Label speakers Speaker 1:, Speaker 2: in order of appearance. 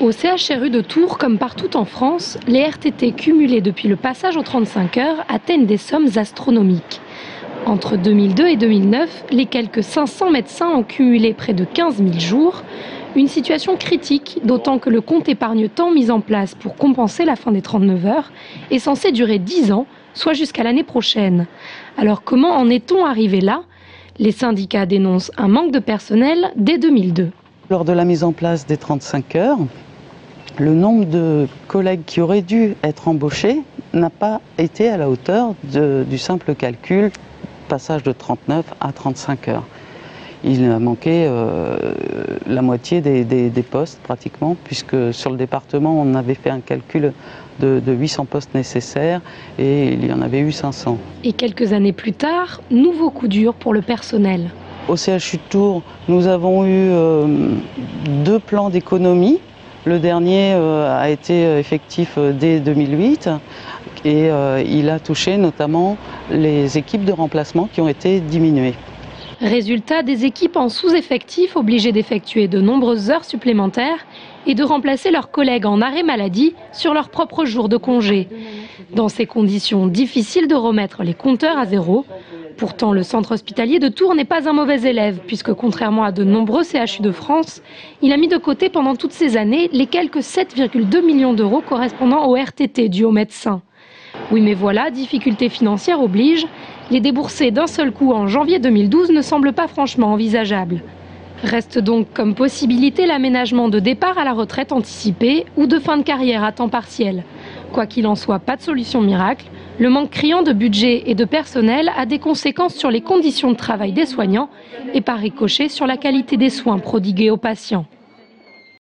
Speaker 1: Au CHRU de Tours, comme partout en France, les RTT cumulés depuis le passage aux 35 heures atteignent des sommes astronomiques. Entre 2002 et 2009, les quelques 500 médecins ont cumulé près de 15 000 jours. Une situation critique, d'autant que le compte épargne-temps mis en place pour compenser la fin des 39 heures est censé durer 10 ans, soit jusqu'à l'année prochaine. Alors comment en est-on arrivé là? Les syndicats dénoncent un manque de personnel dès 2002.
Speaker 2: Lors de la mise en place des 35 heures, le nombre de collègues qui auraient dû être embauchés n'a pas été à la hauteur du simple calcul, passage de 39 à 35 heures. Il a manqué la moitié des postes pratiquement, puisque sur le département on avait fait un calcul de 800 postes nécessaires et il y en avait eu 500.
Speaker 1: Et quelques années plus tard, nouveau coup dur pour le personnel.
Speaker 2: Au CHU de Tours, nous avons eu 2 plans d'économie. Le dernier a été effectif dès 2008 et il a touché notamment les équipes de remplacement qui ont été diminuées.
Speaker 1: Résultat, des équipes en sous-effectif obligées d'effectuer de nombreuses heures supplémentaires et de remplacer leurs collègues en arrêt maladie sur leurs propres jours de congé. Dans ces conditions, difficile de remettre les compteurs à zéro. Pourtant, le centre hospitalier de Tours n'est pas un mauvais élève, puisque contrairement à de nombreux CHU de France, il a mis de côté pendant toutes ces années les quelques 7,2 millions d'euros correspondant au RTT dû aux médecins. Oui, mais voilà, difficulté financière oblige. Les débourser d'un seul coup en janvier 2012 ne semble pas franchement envisageable. Reste donc comme possibilité l'aménagement de départ à la retraite anticipée ou de fin de carrière à temps partiel. Quoi qu'il en soit, pas de solution miracle. Le manque criant de budget et de personnel a des conséquences sur les conditions de travail des soignants et par ricochet sur la qualité des soins prodigués aux patients.